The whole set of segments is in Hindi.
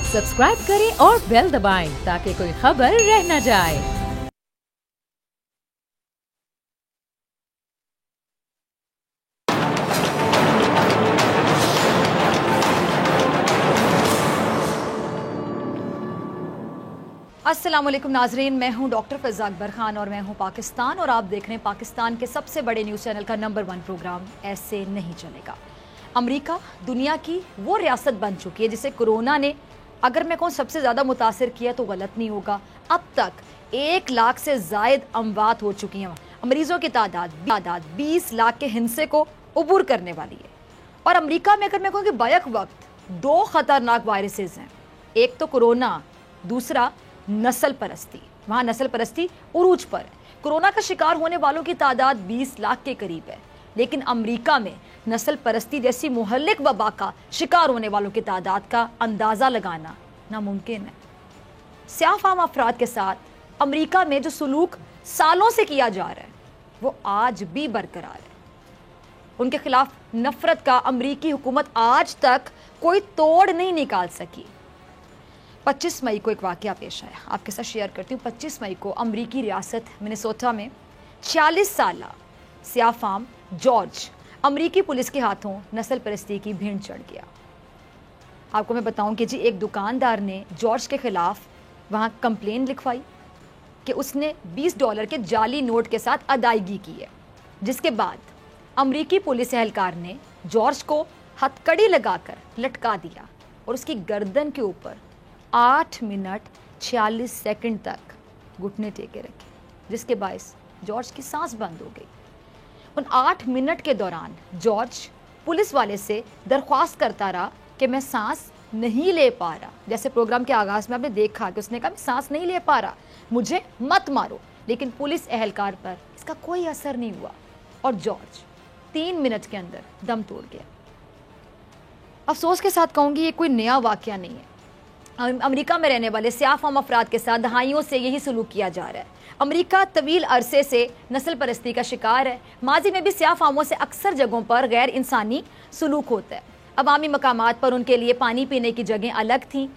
सब्सक्राइब करें और बेल दबाएं ताकि कोई खबर रह न जाए। अस्सलाम वालेकुम नाजरीन, मैं हूं डॉक्टर फ़िज़ा अकबर खान और मैं हूं पाकिस्तान और आप देख रहे हैं पाकिस्तान के सबसे बड़े न्यूज़ चैनल का नंबर 1 प्रोग्राम ऐसे नहीं चलेगा। अमेरिका दुनिया की वो रियासत बन चुकी है जिसे कोरोना ने, अगर मैं कहूँ सबसे ज़्यादा मुतासिर किया तो गलत नहीं होगा। अब तक 1 लाख से ज़ायद अमवात हो चुकी हैं। मरीजों की तादाद 20 लाख के हिस्से को अबूर करने वाली है। और अमेरिका में अगर मैं कहूँ कि बैक वक्त 2 ख़तरनाक वायरसेस हैं, एक तो कोरोना, दूसरा नस्ल परस्ती। वहाँ नस्ल परस्ती उरूज पर है। कोरोना का शिकार होने वालों की तादाद 20 लाख के करीब है, लेकिन अमेरिका में नस्ल परस्ती जैसी मुहल्लिक वबा का शिकार होने वालों की तादाद का अंदाज़ा लगाना नामुमकिन है। स्याह-फाम अफराद के साथ अमेरिका में जो सलूक सालों से किया जा रहा है वो आज भी बरकरार है। उनके खिलाफ नफरत का अमेरिकी हुकूमत आज तक कोई तोड़ नहीं निकाल सकी। 25 मई को एक वाकया पेश आया, आपके साथ शेयर करती हूँ। 25 मई को अमेरिकी रियासत मिनेसोटा में 46 साला स्याह-फाम जॉर्ज अमेरिकी पुलिस के हाथों नस्ल परस्ती की भीड़ चढ़ गया। आपको मैं बताऊं कि जी एक दुकानदार ने जॉर्ज के खिलाफ वहाँ कंप्लेन लिखवाई कि उसने $20 के जाली नोट के साथ अदायगी की है, जिसके बाद अमेरिकी पुलिस एहलकार ने जॉर्ज को हथकड़ी लगाकर लटका दिया और उसकी गर्दन के ऊपर 8 मिनट 46 सेकंड तक घुटने टेके रखे, जिसके बायस जॉर्ज की सांस बंद हो गई। उन 8 मिनट के दौरान जॉर्ज पुलिस वाले से दरख्वास्त करता रहा कि मैं सांस नहीं ले पा रहा। जैसे प्रोग्राम के आगाज़ में आपने देखा कि उसने कहा मैं सांस नहीं ले पा रहा, मुझे मत मारो। लेकिन पुलिस एहलकार पर इसका कोई असर नहीं हुआ और जॉर्ज 3 मिनट के अंदर दम तोड़ गया। अफसोस के साथ कहूँगी ये कोई नया वाक़या नहीं है। अमेरिका में रहने वाले स्याह-फाम अफराद के साथ दहाइयों से यही सलूक किया जा रहा है। अमेरिका तवील अरसे से नस्ल परस्ती का शिकार है। माजी में भी स्याह-फामों से अक्सर जगहों पर गैर इंसानी सलूक होता है। अवामी मकामात पर उनके लिए पानी पीने की जगह अलग थीं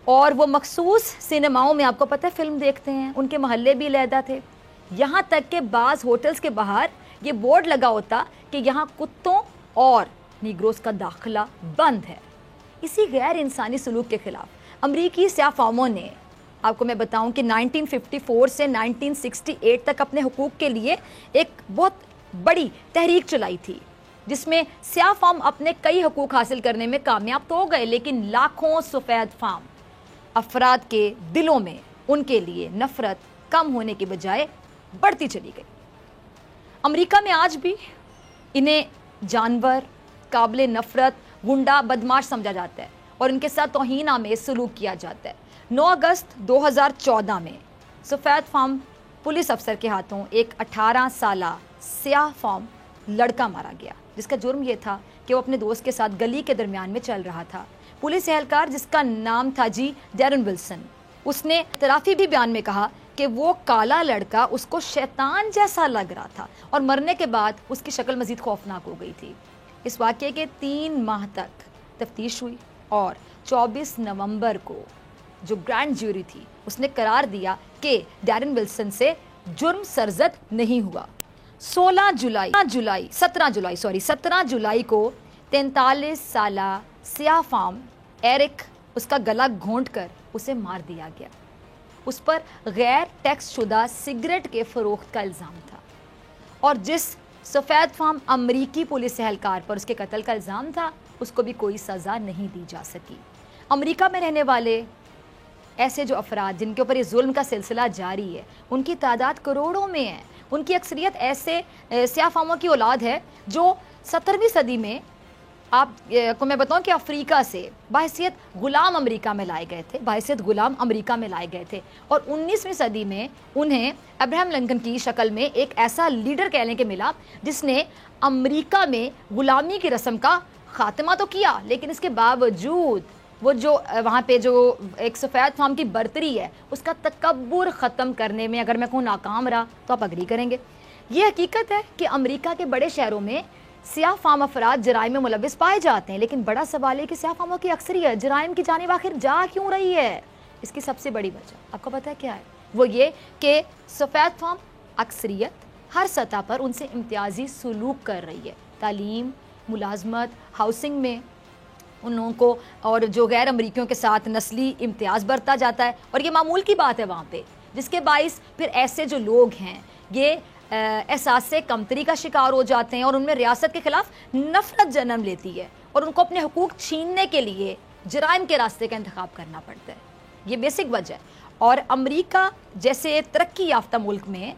और वो मखसूस सिनेमाओं में, आपको पता है, फिल्म देखते हैं, उनके महल्ले भी अलहदा थे। यहाँ तक कि बाज़ होटल्स के बाहर ये बोर्ड लगा होता कि यहाँ कुत्तों और नीग्रोस का दाखिला बंद है। इसी गैर इंसानी सलूक के खिलाफ अमरीकी स्याह-फामों ने, आपको मैं बताऊं कि 1954 से 1968 तक अपने हुकूक के लिए एक बहुत बड़ी तहरीक चलाई थी, जिसमें स्याह-फाम अपने कई हुकूक हासिल करने में कामयाब तो हो गए, लेकिन लाखों सफ़ेद फाम अफराद के दिलों में उनके लिए नफरत कम होने के बजाय बढ़ती चली गई। अमेरिका में आज भी इन्हें जानवर, काबिल नफरत, गुंडा, बदमाश समझा जाता है और इनके साथ तौहीन आमेज़ सलूक किया जाता है। 9 अगस्त 2014 में सफ़ेद फाम पुलिस अफसर के हाथों एक 18 साला स्याह फाम लड़का मारा गया, जिसका जुर्म यह था कि वो अपने दोस्त के साथ गली के दरमियान में चल रहा था। पुलिस एहलकार, जिसका नाम था जी डैरन विल्सन, उसने तराफी भी बयान में कहा कि वो काला लड़का उसको शैतान जैसा लग रहा था और मरने के बाद उसकी शक्ल मज़ीद खौफनाक हो गई थी। इस वाक़े के 3 माह तक तफ्तीश हुई और 24 नवंबर को जो ग्रैंड जूरी थी उसने करार दिया कि डैरन विल्सन से जुर्म सरजद नहीं हुआ। 17 जुलाई को 43 साला स्याह फाम एरिक, उसका गला घोंट कर उसे मार दिया गया। उस पर गैर टैक्स शुदा सिगरेट के फ़रोख्त का इल्ज़ाम था और जिस सफ़ेद फाम अमरीकी पुलिस एहलकार पर उसके कत्ल का इल्ज़ाम था उसको भी कोई सज़ा नहीं दी जा सकी। अमेरिका में रहने वाले ऐसे जो अफराद जिनके ऊपर ये जुल्म का सिलसिला जारी है, उनकी तादाद करोड़ों में है। उनकी अक्सरियत ऐसे स्याह-फामों की औलाद है जो 17वीं सदी में, आपको मैं बताऊं कि अफ्रीका से बहैसियत गुलाम अमेरिका में लाए गए थे और 19वीं सदी में उन्हें अब्राहम लिंकन की शक्ल में एक ऐसा लीडर कहने के मिला जिसने अमेरिका में गुलामी की रस्म का खात्मा तो किया, लेकिन इसके बावजूद वो जो वहाँ पे जो एक सफ़ेद फाम की बर्तरी है उसका तकब्बुर ख़त्म करने में, अगर मैं कहूँ, नाकाम रहा। तो आप अग्री करेंगे। ये हकीकत है कि अमेरिका के बड़े शहरों में सियाह फाम अफराद जराइम में मुलविस पाए जाते हैं, लेकिन बड़ा सवाल है कि सियाह फामों की अक्सरियत जराइम की जानिब आखिर जा क्यों रही है। इसकी सबसे बड़ी वजह आपको पता है क्या है? वो ये कि सफ़ेद फाम अक्सरियत हर सतह पर उनसे इम्तियाजी सलूक कर रही है। तालीम, मुलाजमत, हाउसिंग में उन लोगों को और जो गैर अमरीकियों के साथ नस्ली इम्तियाज़ बरता जाता है, और ये मामूल की बात है वहाँ पे, जिसके बाइस फिर ऐसे जो लोग हैं ये एहसास से कमतरी का शिकार हो जाते हैं और उनमें रियासत के खिलाफ नफरत जन्म लेती है और उनको अपने हुकूक छीनने के लिए जराइम के रास्ते का इंतखाब करना पड़ता है। ये बेसिक वजह है। और अमेरिका जैसे तरक्की याफ्ता मुल्क में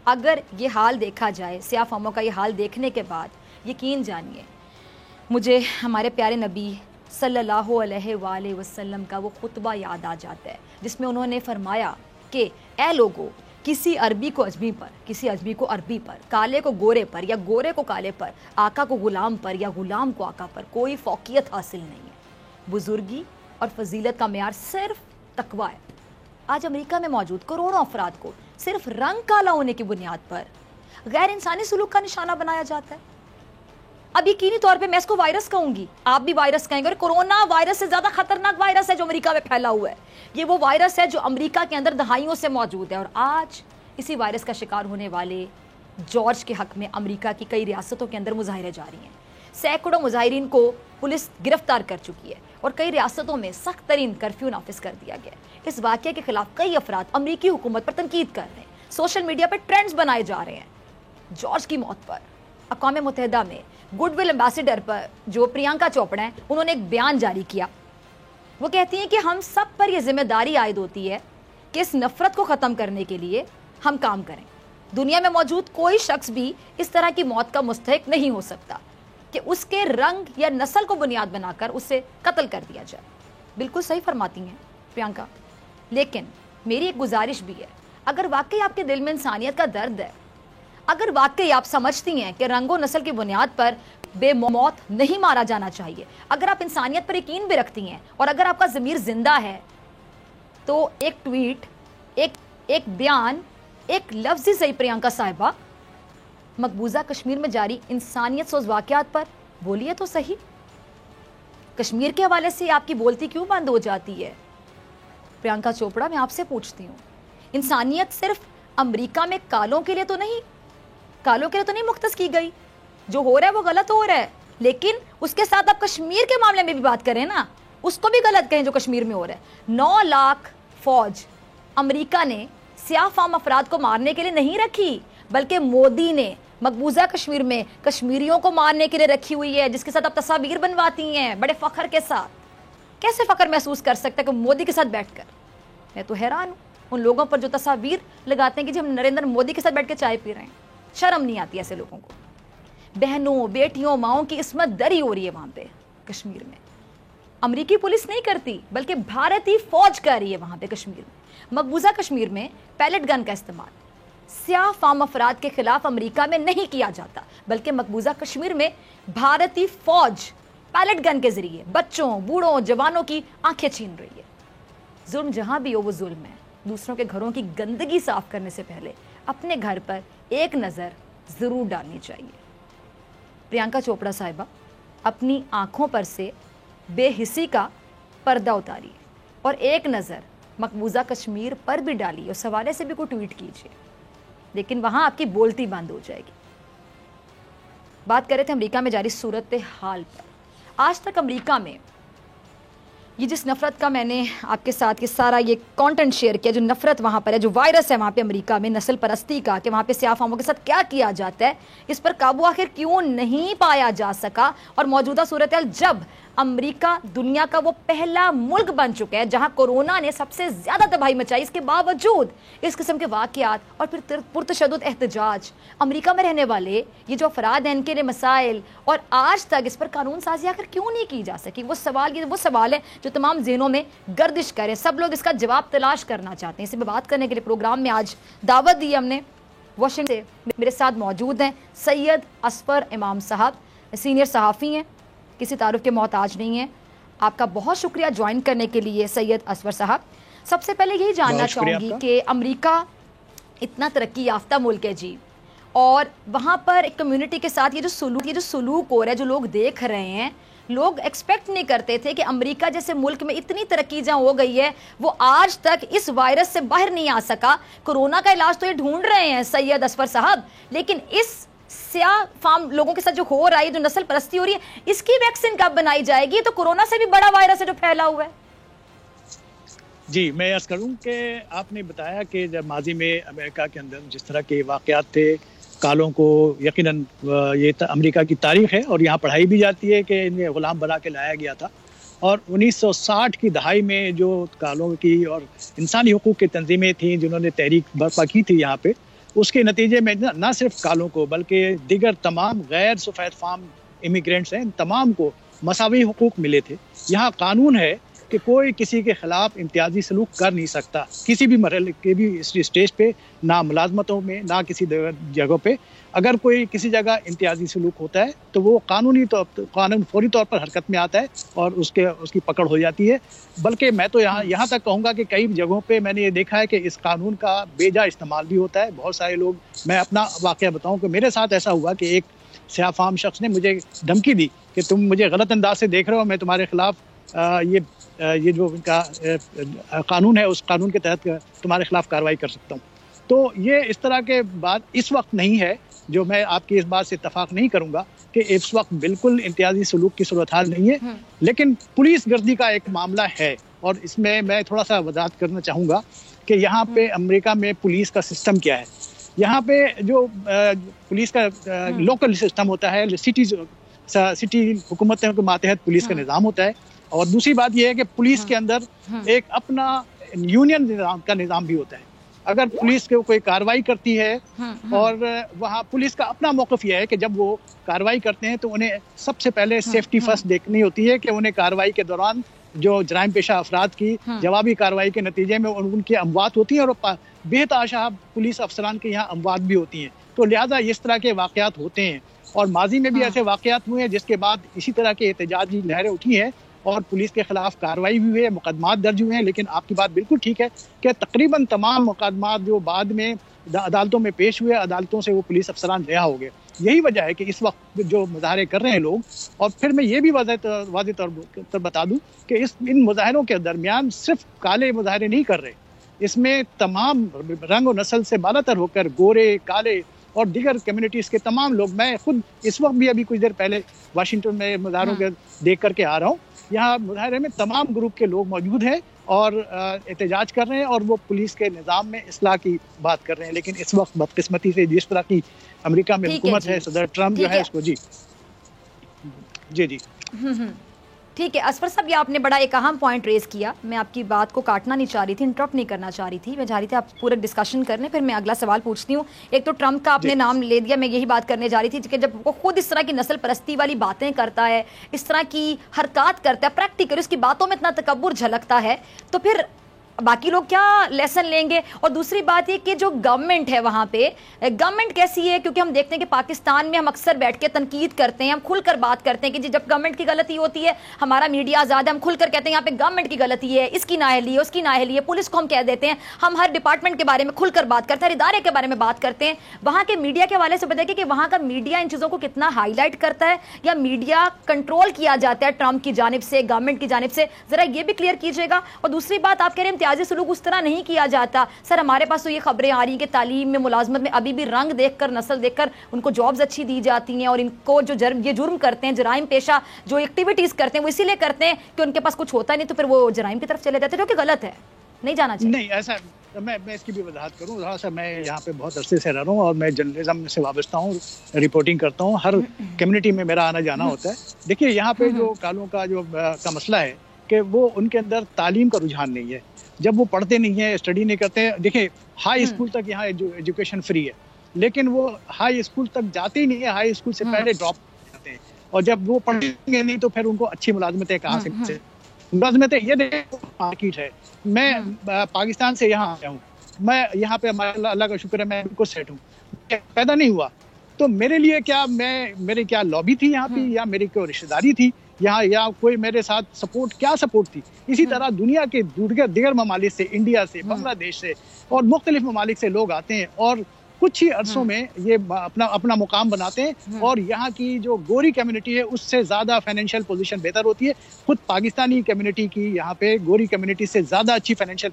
अगर ये हाल देखा जाए, सियाह फामों का ये हाल देखने के बाद यकीन जानिए मुझे हमारे प्यारे नबी सल्लल्लाहु अलैहि वसल्लम का वो खुतबा याद आ जाता है जिसमें उन्होंने फरमाया कि ए लोगों, किसी अरबी को अजमी पर, किसी अजमी को अरबी पर, काले को गोरे पर या गोरे को काले पर, आका को गुलाम पर या गुलाम को आका पर कोई फौकियत हासिल नहीं है। बुजुर्गी और फजीलत का मेयार सिर्फ तकवा है। आज अमेरिका में मौजूद करोड़ों अफराद को सिर्फ रंग काला होने की बुनियाद पर गैर इंसानी सलूक का निशाना बनाया जाता है। अब यकीनी तौर पे मैं इसको वायरस कहूंगी, आप भी वायरस कहेंगे, और कोरोना वायरस से ज्यादा खतरनाक वायरस है जो अमेरिका में फैला हुआ है। ये वो वायरस है जो अमेरिका के अंदर दहाइयों से मौजूद है और आज इसी वायरस का शिकार होने वाले जॉर्ज के हक में अमेरिका की कई रियासतों के अंदर मुजाहिरे जारी हैं। सैकड़ों मुजाहिरीन को पुलिस गिरफ्तार कर चुकी है और कई रियासतों में सख्त तरीन कर्फ्यू नाफिज कर दिया गया है। इस वाक़े के खिलाफ कई अफराद अमेरिकी हुकूमत पर तनकीद कर रहे हैं, सोशल मीडिया पर ट्रेंड्स बनाए जा रहे हैं। जॉर्ज की मौत पर अक़वाम मुत्तहिदा में गुडविल एम्बेसडर पर जो प्रियंका चोपड़ा हैं, उन्होंने एक बयान जारी किया। वो कहती हैं कि हम सब पर यह जिम्मेदारी आयद होती है कि इस नफरत को ख़त्म करने के लिए हम काम करें। दुनिया में मौजूद कोई शख्स भी इस तरह की मौत का मुस्तहिक नहीं हो सकता कि उसके रंग या नस्ल को बुनियाद बनाकर उसे कत्ल कर दिया जाए। बिल्कुल सही फरमाती हैं प्रियंका, लेकिन मेरी एक गुजारिश भी है, अगर वाकई आपके दिल में इंसानियत का दर्द है, अगर वाकई आप समझती हैं कि रंगो नस्ल की बुनियाद पर बेमौत नहीं मारा जाना चाहिए, अगर आप इंसानियत पर यकीन भी रखती हैं और अगर आपका ज़मीर जिंदा है, तो एक ट्वीट, एक बयान, एक लफ्ज़ ही सही प्रियंका साहिबा, मकबूजा कश्मीर में जारी इंसानियत सोज वाक़यात पर बोलिए तो सही। कश्मीर के हवाले से आपकी बोलती क्यों बंद हो जाती है? प्रियंका चोपड़ा, मैं आपसे पूछती हूँ, इंसानियत सिर्फ अमेरिका में कालों के लिए तो नहीं मुख्तस की गई। जो हो रहा है वो गलत हो रहा है, लेकिन उसके साथ आप कश्मीर के मामले में भी बात करें ना, उसको भी गलत कहें जो कश्मीर में हो रहा है। 9 लाख फौज अमेरिका ने सियाह फाम अफराद को मारने के लिए नहीं रखी, बल्कि मोदी ने मकबूजा कश्मीर में कश्मीरियों को मारने के लिए रखी हुई है, जिसके साथ आप तस्वीर बनवाती हैं बड़े फख्र के साथ। कैसे फख्र महसूस कर सकते हैं कि मोदी के साथ बैठकर? मैं तो हैरान हूँ उन लोगों पर जो तस्वीर लगाते हैं कि जी हम नरेंद्र मोदी के साथ बैठ के चाय पी रहे हैं। शर्म नहीं आती ऐसे लोगों को? बहनों, बेटियों, माओं की इस्मत दरी हो रही है वहाँ पे कश्मीर में। अमेरिकी पुलिस नहीं करती, बल्कि भारतीय फौज कर रही है वहाँ पे कश्मीर में। मकबूजा कश्मीर में पैलेट गन का इस्तेमाल सियाह फाम अफराद के खिलाफ अमेरिका में नहीं किया जाता, बल्कि मकबूजा कश्मीर में भारतीय फौज पैलेट गन के जरिए बच्चों, बूढ़ों, जवानों की आंखें छीन रही है। जुल्म जहां भी हो वो जुल्म है। दूसरों के घरों की गंदगी साफ करने से पहले अपने घर पर एक नज़र ज़रूर डालनी चाहिए। प्रियंका चोपड़ा साहिबा, अपनी आंखों पर से बेहिसी का पर्दा उतारिए और एक नज़र मकबूजा कश्मीर पर भी डालिए। उस हवाले से भी कोई ट्वीट कीजिए, लेकिन वहाँ आपकी बोलती बंद हो जाएगी। बात कर रहे थे अमेरिका में जारी सूरत हाल पर। आज तक अमेरिका में ये जिस नफ़रत का मैंने आपके साथ ये सारा ये कंटेंट शेयर किया, जो नफ़रत वहाँ पर है, जो वायरस है वहाँ पे अमेरिका में नस्ल परस्ती का, कि वहाँ पे सियाह फामों के साथ क्या किया जाता है, इस पर काबू आखिर क्यों नहीं पाया जा सका। और मौजूदा सूरत हाल जब अमेरिका दुनिया का वो पहला मुल्क बन चुका है जहाँ कोरोना ने सबसे ज़्यादा तबाही मचाई, इसके बावजूद इस किस्म के वाक़यात और फिर पुरतशद्दुद एहतजाज अमेरिका में रहने वाले ये जो अफराद हैं, इनके लिए मसाइल, और आज तक इस पर कानून साजी आखिर क्यों नहीं की जा सकी। वो सवाल है जो तमाम ज़हनों में गर्दिश करें। सब लोग इसका जवाब तलाश करना चाहते हैं। इसी पर बात करने के लिए प्रोग्राम में आज दावत दी हमने वाशिंगटन से। मेरे साथ मौजूद हैं सैयद असफर इमाम साहब, सीनियर सहाफ़ी हैं, किसी तारुफ के मोहताज नहीं है। आपका बहुत शुक्रिया ज्वाइन करने के लिए सैयद असफर साहब। सबसे पहले यही जानना चाहूँगी कि अमेरिका इतना तरक्की याफ्ता मुल्क है जी, और वहाँ पर एक कम्युनिटी के साथ ये जो सलूक हो रहा है, जो लोग देख रहे हैं, लोग एक्सपेक्ट नहीं करते थे कि अमेरिका जैसे मुल्क में इतनी तरक्की जहाँ हो गई है, वो आज तक इस वायरस से बाहर नहीं आ सका। कोरोना का इलाज तो ये ढूंढ रहे हैं सैयद असफर साहब, लेकिन इस स्याह फार्म लोगों के साथ जो हो रहा है, जो नस्ल परस्ती हो रही है, इसकी वैक्सीन कब बनाई जाएगी? तो कोरोना से भी बड़ा वायरस है जो फैला हुआ है। जी, मैं अर्ज करूं कि आपने बताया कि जब माजी में अमेरिका के अंदर जिस तरह के वाक़यात थे, कालों को यकीनन ये अमेरिका की तारीख है और यहाँ पढ़ाई भी जाती है कि इन्हें गुलाम बना के लाया गया था। और 1960 की दहाई में जो कालों की और इंसानी हुकूक की तंजीमें थीं जिन्होंने तहरीक बर्पा की थी यहाँ पे, उसके नतीजे में न सिर्फ कालों को बल्कि दीगर तमाम गैर सफ़ेद फार्म इमिग्रेंट्स हैं, तमाम को मसावी हुकूक मिले थे। यहाँ कानून है कि कोई किसी के खिलाफ इम्तियाजी सलूक कर नहीं सकता किसी भी मरहले के भी स्टेज पे, ना मुलाजमतों में ना किसी जगहों पे। अगर कोई किसी जगह इम्तियाजी सलूक होता है तो वो कानून फौरी तौर पर हरकत में आता है और उसकी पकड़ हो जाती है। बल्कि मैं तो यहाँ तक कहूँगा कि कई जगहों पे मैंने ये देखा है कि इस कानून का बेजा इस्तेमाल भी होता है। बहुत सारे लोग, मैं अपना वाक़या बताऊँ कि मेरे साथ ऐसा हुआ कि एक स्याह फार्म शख्स ने मुझे धमकी दी कि तुम मुझे गलत अंदाज से देख रहे हो, मैं तुम्हारे खिलाफ ये जो इनका कानून है उस कानून के तहत तुम्हारे खिलाफ कार्रवाई कर सकता हूँ। तो ये इस तरह के बात इस वक्त नहीं है, जो मैं आपकी इस बात से इत्तफाक नहीं करूँगा कि इस वक्त बिल्कुल इम्तियाजी सलूक की सूरत हाल नहीं है, लेकिन पुलिस गर्दी का एक मामला है। और इसमें मैं थोड़ा सा वजाहत करना चाहूँगा कि यहाँ पे अमेरिका में पुलिस का सिस्टम क्या है। यहाँ पे जो पुलिस का लोकल सिस्टम होता है, सिटी हुकूमतों के मातहत पुलिस का निज़ाम होता है। और दूसरी बात यह है कि पुलिस के अंदर एक अपना यूनियन का निज़ाम भी होता है। अगर पुलिस को कोई कार्रवाई करती है और वहाँ पुलिस का अपना मौक़िफ़ यह है कि जब वो कार्रवाई करते हैं तो उन्हें सबसे पहले सेफ्टी फर्स्ट देखनी होती है कि उन्हें कार्रवाई के दौरान जो जराइम पेशा अफराद की जवाबी कार्रवाई के नतीजे में उनकी अमवात होती है और बेतहाशा पुलिस अफसरान के यहाँ अमवात भी होती हैं। तो लिहाजा इस तरह के वाक़यात होते हैं और माजी में भी ऐसे वाक़यात हुए हैं जिसके बाद इसी तरह के एहतजाजी लहरें उठी हैं और पुलिस के खिलाफ कार्रवाई भी हुई है, मुकदमात दर्ज हुए हैं। लेकिन आपकी बात बिल्कुल ठीक है कि तकरीबन तमाम मुकदमात जो बाद में अदालतों में पेश हुए, अदालतों से वो पुलिस अफसरान रिहा हो गए। यही वजह है कि इस वक्त जो मुजाहरे कर रहे हैं लोग, और फिर मैं ये भी वाज़ेह तौर पर बता दूं कि इन मुजाहरों के दरमियान सिर्फ काले मुजाहरे नहीं कर रहे, इसमें तमाम रंग और नस्ल से बालातर होकर गोरे, काले और दीगर कम्युनिटीज़ के तमाम लोग, मैं खुद इस वक्त भी अभी कुछ देर पहले वाशिंगटन में मुजाहरों के देख करके आ रहा हूँ। यहाँ मुजाहरे में तमाम ग्रुप के लोग मौजूद हैं और एहतजाज कर रहे हैं और वो पुलिस के निज़ाम में इस्लाह की बात कर रहे हैं। लेकिन इस वक्त बदकिस्मती से जिस तरह की अमेरिका में हुकूमत है, सदर ट्रम्प जो है उसको जी ठीक है असफर साहब, ये आपने बड़ा एक अहम पॉइंट रेज किया। मैं आपकी बात को काटना नहीं चाह रही थी, इंटरप्ट नहीं करना चाह रही थी। मैं चाह रही थी आप पूरा डिस्कशन कर लें, फिर मैं अगला सवाल पूछती हूँ। एक तो ट्रम्प का आपने नाम ले दिया, मैं यही बात करने जा रही थी कि जब वो खुद इस तरह की नस्ल परस्ती वाली बातें करता है, इस तरह की हरकत करता है, प्रैक्टिकल उसकी बातों में इतना तकब्बुर झलकता है, तो फिर बाकी लोग क्या लेसन लेंगे? और दूसरी बात ये कि जो गवर्नमेंट है वहाँ पे, गवर्नमेंट कैसी है? क्योंकि हम देखते हैं कि पाकिस्तान में हम अक्सर बैठ के तनकीद करते हैं, हम खुलकर बात करते हैं कि जी जब गवर्नमेंट की गलती होती है, हमारा मीडिया आज़ाद है, हम खुलकर कहते हैं यहाँ पे गवर्नमेंट की गलती है, इसकी नाअहली है, उसकी नाअहली है, पुलिस को हम कह देते हैं, हम हर डिपार्टमेंट के बारे में खुलकर बात करते हैं, हर इदारे के बारे में बात करते हैं। वहाँ के मीडिया के हवाले से बताइए कि वहाँ का मीडिया इन चीज़ों को कितना हाईलाइट करता है या मीडिया कंट्रोल किया जाता है ट्रम्प की जानिब से, गवर्नमेंट की जानिब से? ज़रा ये भी क्लियर कीजिएगा। और दूसरी बात, आप कह रहे हैं इम्तियाजी सलूक उस तरह नहीं किया जाता। सर, हमारे पास तो ये खबरें आ रही हैं कि तालीम में, मुलाजमत में अभी भी रंग देखकर, नस्ल देखकर उनको जॉब्स अच्छी दी जाती हैं और इनको जो ये जुर्म करते हैं, जराइम पेशा जो एक्टिविटीज़ करते हैं, वो इसीलिए करते हैं कि उनके पास कुछ होता नहीं, तो फिर वो जराइम की तरफ चले जाते हैं, जो कि गलत है, नहीं जाना चाहिए। नहीं, ऐसा मैं इसकी भी वजाहत करूँ। थोड़ा सा मैं यहाँ पे बहुत अरसे से रह रहा हूँ और मैं जर्नलिज्म से वाबस्ता हूँ, रिपोर्टिंग करता हूँ, हर कम्युनिटी में मेरा आना जाना होता है। देखिए, यहाँ पे जो कालों का मसला है कि वो उनके अंदर तालीम का रुझान नहीं है। जब वो पढ़ते नहीं है, स्टडी नहीं करते हैं, देखिए हाई स्कूल तक यहाँ एजुकेशन फ्री है, लेकिन वो हाई स्कूल तक जाते ही नहीं है, हाई स्कूल से पहले ड्रॉप करते हैं। और जब वो पढ़ेंगे नहीं तो फिर उनको अच्छी मुलाजमतें कहाँ से मुलाजमतें? ये देखो मार्केट है। मैं पाकिस्तान से यहाँ आया हूँ, मैं यहाँ पे अल्लाह का शुक्र है मैं बिल्कुल सेट हूँ, पैदा नहीं हुआ तो मेरे लिए क्या मेरी क्या लॉबी थी यहाँ पे, या मेरी कोई रिश्तेदारी थी यहाँ, या कोई मेरे साथ सपोर्ट थी? इसी तरह दुनिया के दीगर ममालिक से, इंडिया से, बांग्लादेश से और मुख्तलिफ ममालिक से लोग आते हैं और कुछ ही अरसों में ये अपना अपना मुकाम बनाते हैं और यहाँ की जो गोरी कम्युनिटी है उससे ज्यादा फाइनेंशियल पोजीशन बेहतर होती है। खुद पाकिस्तानी कम्युनिटी की यहाँ पे गोरी कम्युनिटी से ज्यादा अच्छी फाइनेंशियल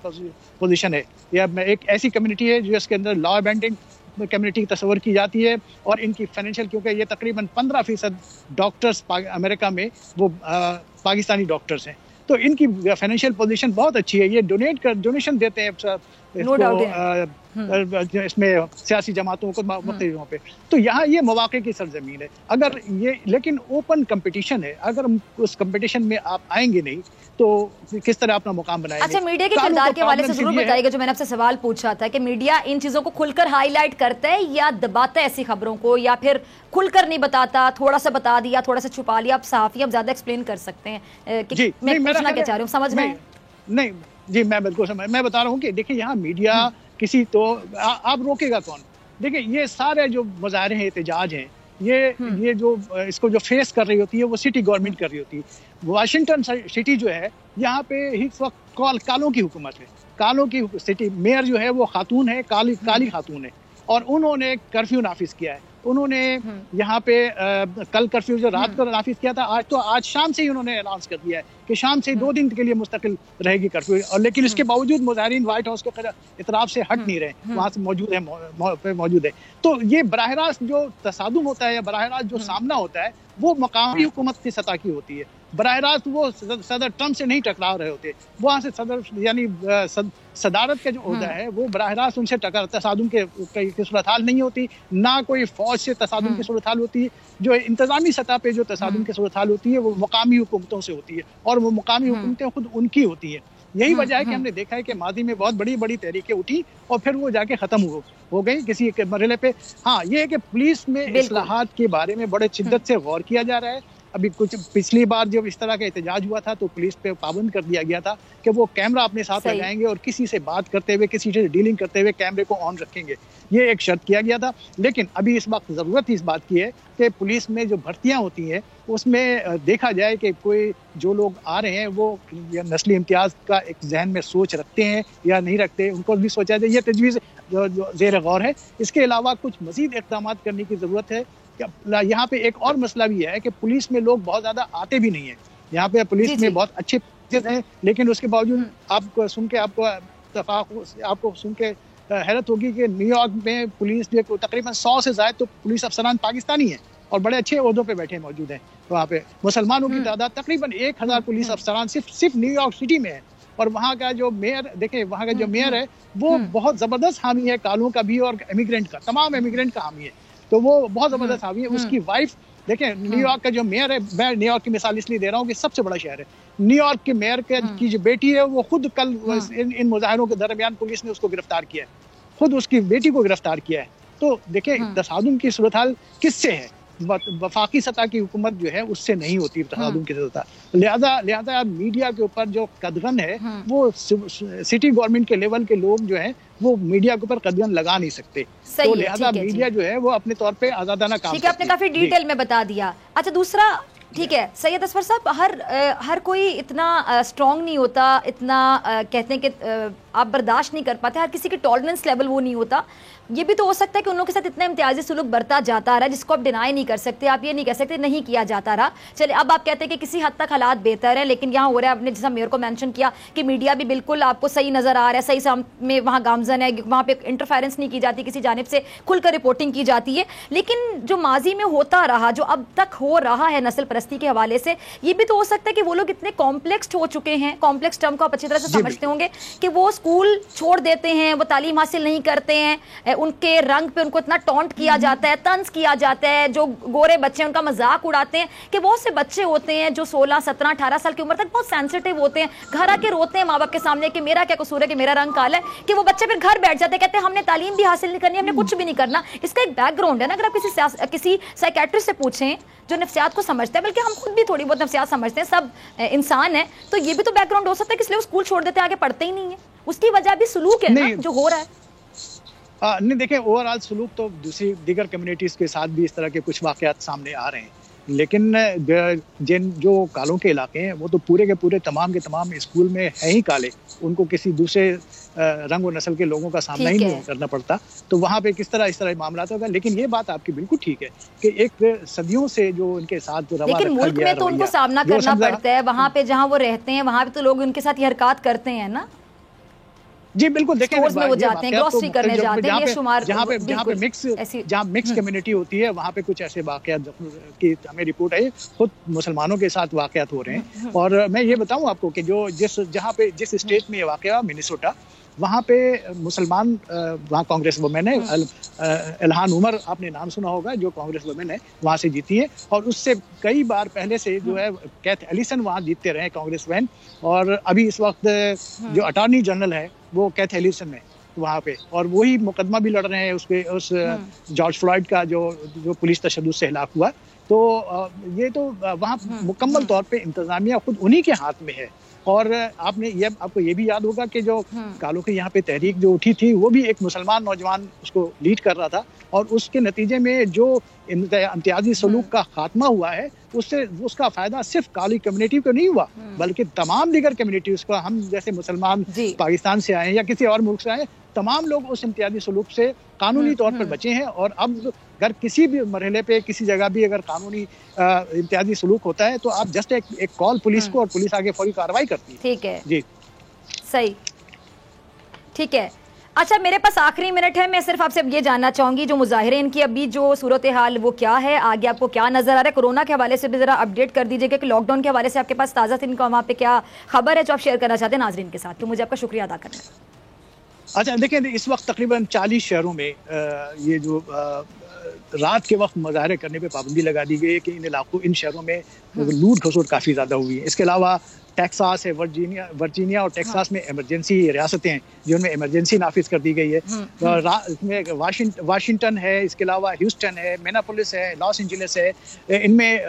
पोजीशन है। यह एक ऐसी कम्युनिटी है जिसके अंदर लॉ अबेंडिंग कम्युनिटी की तस्वर की जाती है और इनकी फाइनेंशियल, क्योंकि ये तकरीबन 15% डॉक्टर्स अमेरिका में वो पाकिस्तानी डॉक्टर्स हैं, तो इनकी फाइनेंशियल पोजीशन बहुत अच्छी है। ये डोनेशन देते हैं इसमें सियासी जमातों को मुख्तलिफ जगहों पे। तो यहाँ ये मौके की सरजमीन है। अगर ये लेकिन ओपन कंपटीशन है, अगर उस कंपटीशन में आप आएंगे नहीं तो किस तरह अपना मुकाम बनाएंगे। अच्छा, मीडिया के किरदार के हवाले से जरूर बताइएगा। जो मैंने आपसे सवाल पूछा था कि मीडिया इन चीजों को खुलकर हाईलाइट करता है या दबाता है ऐसी खबरों को, या फिर खुलकर नहीं बताता, थोड़ा सा बता दिया, थोड़ा सा छुपा लिया। आप सहाफी, आप ज्यादा एक्सप्लेन कर सकते हैं कि मैं पूछना क्या चाह रही हूँ, समझ में? नहीं जी, मैं बिल्कुल मैं बता रहा हूँ कि देखिए यहाँ मीडिया किसी तो आप रोकेगा कौन। देखिए ये सारे जो मुजाहरे हैं, एहतजाज हैं, ये जो इसको जो फेस कर रही होती है वो सिटी गवर्नमेंट कर रही होती है। वाशिंगटन सिटी जो है यहाँ पे इस वक्त कालों की हुकूमत है। कालों की सिटी मेयर जो है वो खातून है, काली खातून है, और उन्होंने कर्फ्यू नाफिज किया है। उन्होंने यहाँ पे कल कर्फ्यू जो रात को नाफिज किया था, आज शाम से ही उन्होंने अनाउंस कर दिया है कि शाम से 2 दिन के लिए मुस्तकिल रहेगी कर्फ्यू। और लेकिन इसके बावजूद मुजाहिरीन व्हाइट हाउस के इतराफ से हट नहीं रहे, वहां से मौजूद है। तो ये बराह रास्त जो तसादुम होता है या बराह रास्त जो सामना होता है वो मकामी हुकूमत की सतह की होती है। बराह रास्त वो सदर ट्रंप से नहीं टकरा रहे होते, वहां से सदर यानी सदारत का जो ओहदा है वो बराह रास्त उनसे तसादुम की सूरत हाल नहीं होती, ना कोई फौज से तसादुम की सूरत हाल होती है। जो इंतजामी सतह पे जो तसादुम की सूरत हाल होती है वो मुकामी हुकूमतों से होती है, और वो मुकामी हुकूमतें खुद उनकी होती है। यही वजह है कि हमने देखा है कि माजी में बहुत बड़ी बड़ी तहरीकें उठी और फिर वो जाके खत्म हो गई किसी एक मरहले पे। हाँ, ये है कि पुलिस में इस्लाहात के बारे में बड़े शिद्दत से गौर किया जा रहा है। अभी कुछ पिछली बार जब इस तरह का एहतजाज हुआ था तो पुलिस पे पाबंद कर दिया गया था कि वो कैमरा अपने साथ लगाएंगे और किसी से बात करते हुए, किसी से डीलिंग करते हुए कैमरे को ऑन रखेंगे, ये एक शर्त किया गया था। लेकिन अभी इस वक्त जरूरत इस बात की है कि पुलिस में जो भर्तियां होती हैं उसमें देखा जाए कि कोई जो लोग आ रहे हैं वो नस्ली इम्तियाज का एक जहन में सोच रखते हैं या नहीं रखते, उनको भी सोचा जाए। ये तजवीज़ जो ज़ेर गौर है। इसके अलावा कुछ मजीद इक़दाम करने की ज़रूरत है। यहाँ पे एक और मसला भी है कि पुलिस में लोग बहुत ज्यादा आते भी नहीं है। यहाँ पे पुलिस में बहुत अच्छे हैं, लेकिन उसके बावजूद आपको सुन के हैरत होगी कि न्यूयॉर्क में पुलिस जो तकरीबन 100 से ज्यादा तो पुलिस अफसरान पाकिस्तानी हैं और बड़े अच्छे ओहदों पे बैठे मौजूद हैं। वहाँ पे मुसलमानों की तादाद तकरीबन 1000 पुलिस अफसरान सिर्फ न्यूयॉर्क सिटी में है। और वहाँ का जो मेयर देखें, वहाँ का जो मेयर है वो बहुत जबरदस्त हामी है, कालों का भी और इमिग्रेंट का, तमाम इमिग्रेंट का हामी है, तो वो बहुत जबरदस्त हामी है। उसकी वाइफ देखें, न्यूयॉर्क का जो मेयर है, मैं न्यूयॉर्क की मिसाल इसलिए दे रहा हूँ कि सबसे बड़ा शहर है, न्यूयॉर्क के मेयर की जो बेटी है वो खुद कल इन मुजाहिरों के दरमियान पुलिस ने उसको गिरफ्तार किया है, खुद उसकी बेटी को गिरफ्तार किया है। तो देखें तसादुम की सूरत हाल किससे है? वफाकी सतह की हुकूमत जो है उससे नहीं होती तसादुम की सतह। लिहाजा मीडिया के ऊपर जो कदगन है वो सिटी गवर्नमेंट के लेवल के लोग जो है वो मीडिया के ऊपर कदगन लगा नहीं सकते। तो लिहाजा मीडिया जो है वो अपने तौर पे आजादाना काम करती है। आपने काफी डिटेल में बता दिया। अच्छा, दूसरा ठीक है सैयद असफर साहब, हर कोई इतना स्ट्रॉन्ग नहीं होता, इतना कहते हैं कि आप बर्दाश्त नहीं कर पाते, हर किसी की टॉलरेंस लेवल वो नहीं होता। ये भी तो हो सकता है कि उन लोगों के साथ इतना इम्तियाजी सुलूक बरता जाता रहा जिसको आप डिनाई नहीं कर सकते, आप ये नहीं कह सकते नहीं किया जाता रहा। चलिए, अब आप कहते हैं कि किसी हद तक हालात बेहतर है, लेकिन यहाँ हो रहा है, आपने जैसा मेयर को मेंशन किया कि मीडिया भी बिल्कुल आपको सही नजर आ रहा है, सही में वहाँ गामजन है, वहाँ पे इंटरफेरेंस नहीं की जाती, किसी जानिब से खुलकर रिपोर्टिंग की जाती है। लेकिन जो माजी में होता रहा, जो अब तक हो रहा है नस्ल परस्ती के हवाले से, ये भी तो हो सकता है कि वो लोग इतने कॉम्प्लेक्स हो चुके हैं, कॉम्प्लेक्स टर्म को आप अच्छी तरह से समझते होंगे, कि वो स्कूल छोड़ देते हैं, वो तालीम हासिल नहीं करते हैं, उनके रंग पे उनको इतना टॉन्ट किया जाता है, तंज किया जाता है, जो गोरे बच्चे उनका मजाक उड़ाते हैं, कि बहुत से बच्चे होते हैं जो 16, 17, 18 साल की उम्र तक बहुत सेंसिटिव होते हैं, घर आके रोते हैं माँ बाप के सामने कि मेरा क्या कसूर है कि मेरा रंग काला है, कि वो बच्चे फिर घर बैठ जाते हैं, कहते हैं हमने तालीम भी हासिल नहीं करनी, हमने कुछ भी नहीं करना। इसका एक बैकग्राउंड है ना, अगर आप किसी साइकेट्रिस्ट से पूछें जो नफ्सियात को समझते हैं, बल्कि हम खुद भी थोड़ी बहुत नफ्सियात समझते हैं, सब इंसान है, तो ये भी तो बैकग्राउंड हो सकता है कि इसलिए वो स्कूल छोड़ देते हैं, आगे पढ़ते ही नहीं है। उसकी वजह भी सुलूक है ना जो हो रहा है। नहीं, देखें ओवरऑल सलूक तो दीगर कम्युनिटीज के साथ भी इस तरह के कुछ वाकयात सामने आ रहे हैं, लेकिन जिन जो कालों के इलाके हैं वो तो पूरे के पूरे तमाम के तमाम स्कूल में है ही काले, उनको किसी दूसरे रंग और नस्ल के लोगों का सामना ही नहीं करना पड़ता। तो वहाँ पे किस तरह इस तरह मामला होगा। लेकिन ये बात आपकी बिल्कुल ठीक है कि एक सदियों से जो उनके साथ रवा लेकिन मुल्क में तो उनको सामना करना पड़ता है, वहाँ पे जहाँ वो रहते हैं वहाँ पे तो लोग उनके साथ ये हरकत करते हैं ना। जी बिल्कुल, देखें में वो जाते हैं, ग्रोसरी करने जाते हैं, ये शुमार जहाँ पे मिक्स कम्युनिटी होती है वहाँ पे कुछ ऐसे वाकयात की हमें रिपोर्ट है, खुद मुसलमानों के साथ वाकयात हो रहे हैं। और मैं ये बताऊं आपको कि जो जिस स्टेट में ये वाकया मिनेसोटा, वहाँ पे मुसलमान वहाँ कांग्रेस वुमेन है इल्हान उमर, आपने नाम सुना होगा, जो कांग्रेस वुमेन है वहाँ से जीती है। और उससे कई बार पहले से जो है कैथ एलिसन वहाँ जीतते रहे कांग्रेस वुमेन। और अभी इस वक्त जो अटॉर्नी जनरल है वो कैथ एलिसन है वहाँ पे, और वही मुकदमा भी लड़ रहे हैं उस जॉर्ज फ्लॉयड का जो पुलिस तशद्दुद से हलाक हुआ। तो ये तो वहाँ मुकम्मल तौर पे इंतजामिया खुद उन्हीं के हाथ में है। और आपको ये भी याद होगा कि जो कालों के यहाँ पे तहरीक जो उठी थी वो भी एक मुसलमान नौजवान उसको लीड कर रहा था, और उसके नतीजे में जो इम्तियाजी सलूक का खात्मा हुआ है उससे उसका फायदा सिर्फ काली कम्युनिटी को नहीं हुआ बल्कि तमाम दीगर कम्युनिटीज को। हम जैसे मुसलमान पाकिस्तान से आए या किसी और मुल्क से आए, तमाम लोग उस इम्तियाजी सलूक से कानूनी तौर पर बचे हैं। और अब अगर किसी भी मरहले पे किसी जगह भी अगर कानूनी इम्तियाजी सलूक होता है तो आप जस्ट एक कॉल पुलिस को और पुलिस आगे फौरी कार्रवाई करती है। ठीक है जी, सही, ठीक है। अच्छा, मेरे पास आखिरी मिनट है, मैं सिर्फ आपसे ये जानना चाहूंगी जो मुजाहिरीन की अभी जो सूरत हाल वो क्या है, आगे आपको क्या नजर आ रहा है, कोरोना के हवाले से भी जरा अपडेट कर दीजिएगा कि लॉकडाउन के हवाले से आपके पास ताज़ा दिन का वहाँ पे क्या खबर है जो आप शेयर करना चाहते हैं नाजरीन के साथ, तो मुझे आपका शुक्रिया अदा करना है। अच्छा देखिए, इस वक्त तकरीबन 40 शहरों में ये जो रात के वक्त मुजाहरे करने पे पाबंदी लगा दी गई है कि इन शहरों में लूट खसोट काफ़ी ज़्यादा हुई है। इसके अलावा टेक्सास है, वर्जीनिया और टेक्सास में इमरजेंसी रियासतें हैं जिनमें इमरजेंसी नाफिज कर दी गई है। इसमें वाशिंगटन है, इसके अलावा ह्यूस्टन है, मिनेपोलिस है, लॉस एंजलिस है, इनमें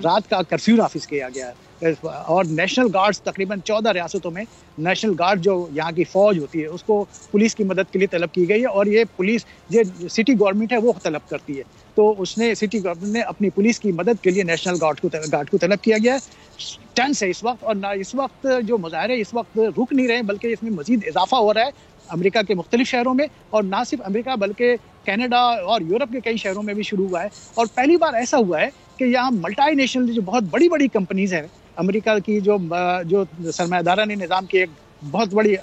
रात का कर्फ्यू नाफिज किया गया है। और नेशनल गार्ड्स तकरीबन 14 रियासतों में नेशनल गार्ड जो यहाँ की फौज होती है उसको पुलिस की मदद के लिए तलब की गई है। और ये पुलिस जो सिटी गवर्नमेंट है वो तलब करती है, तो उसने सिटी गवर्नमेंट ने अपनी पुलिस की मदद के लिए नेशनल गार्ड को तलब किया गया है। टेंस है इस वक्त, और इस वक्त जो मुजाहरे इस वक्त रुक नहीं रहे बल्कि इसमें मजीद इजाफा हो रहा है अमेरिका के मुख्तलिफ शहरों में, और ना सिर्फ अमेरिका बल्कि कनाडा और यूरोप के कई शहरों में भी शुरू हुआ है। और पहली बार ऐसा हुआ है कि यहाँ मल्टी नेशनल जो बहुत बड़ी बड़ी कंपनीज हैं अमेरिका की, जो सरमायादारानी निज़ाम की एक बहुत बड़ी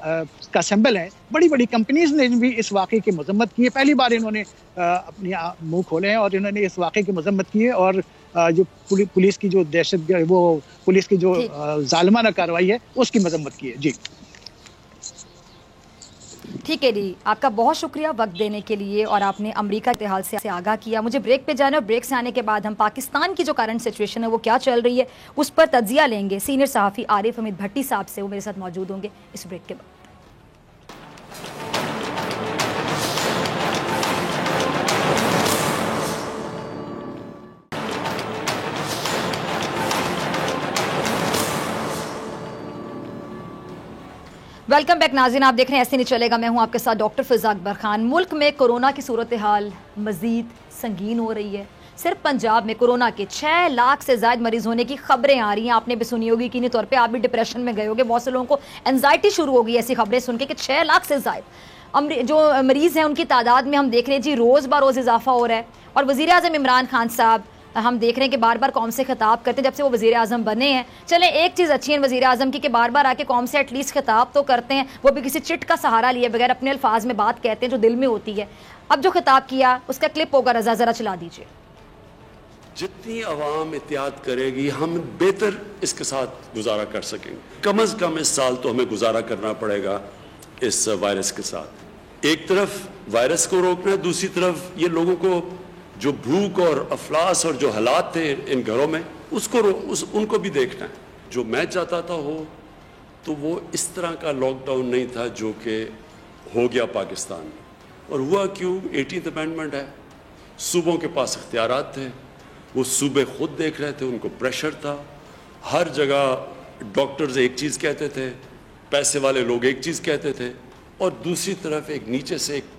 का सिंबल है, बड़ी बड़ी कंपनीज ने भी इस वाक़े की मजम्मत की है। पहली बार इन्होंने अपनी मुंह खोले हैं और इन्होंने इस वाक़े की मजम्मत की है। और जो पुलिस की जो पुलिस की जो जालिमाना कार्रवाई है उसकी मजम्मत की है। जी ठीक है जी, आपका बहुत शुक्रिया वक्त देने के लिए, और आपने अमेरिका के हाल से आगाह किया। मुझे ब्रेक पे जाना है, ब्रेक से आने के बाद हम पाकिस्तान की जो करंट सिचुएशन है वो क्या चल रही है उस पर तज्जिया लेंगे सीनियर सहाफ़ी आरिफ हमीद भट्टी साहब से, वो मेरे साथ मौजूद होंगे इस ब्रेक के बाद। वेलकम बैक नाज़रीन, आप देख रहे हैं ऐसे नहीं चलेगा, मैं हूं आपके साथ डॉक्टर फिज़ा अकबर खान। मुल्क में कोरोना की सूरत हाल मज़ीद संगीन हो रही है। सिर्फ पंजाब में कोरोना के 6 लाख से ज़्यादा मरीज होने की खबरें आ रही हैं। आपने भी सुनी होगी कि तौर पे आप भी डिप्रेशन में गए होगे, बहुत से लोगों को एंजाइटी शुरू हो गई ऐसी खबरें सुन के कि 6 लाख से ज़्यादा जो मरीज़ हैं उनकी तादाद में हम देख रहे हैं जी रोज़ ब रोज़ इजाफा हो रहा है। और वज़ीर आज़म इमरान खान साहब हम देख रहे हैं कि बार बार कौम से खिताब करते हैं जब से वो वज़ीर आज़म बने हैं। चलें, एक चीज़ अच्छी है वज़ीर आज़म की कि बार बार आके कौम से एटलीस्ट खिताब तो करते हैं, वो भी किसी चिट का सहारा लिए बगैर अपने अल्फाज में बात कहते हैं जो दिल में होती है। अब जो खिताब किया उसका क्लिप होगा, रज़ा ज़रा चला दीजिए। जितनी आवाम एहतियात करेगी हम बेहतर इसके साथ गुजारा कर सकेंगे। कम अज़ कम इस साल तो हमें गुजारा करना पड़ेगा इस वायरस के साथ। एक तरफ वायरस को रोकना है, दूसरी तरफ ये लोगों को जो भूख और अफलास और जो हालात थे इन घरों में उनको भी देखना है। जो मैं चाहता था हो तो वो इस तरह का लॉकडाउन नहीं था जो कि हो गया पाकिस्तान में। और हुआ क्यों? 18th अमेंडमेंट है, सूबों के पास इख्तियारात थे, वो सूबे खुद देख रहे थे, उनको प्रेशर था। हर जगह डॉक्टर्स एक चीज़ कहते थे, पैसे वाले लोग एक चीज़ कहते थे, और दूसरी तरफ एक नीचे से एक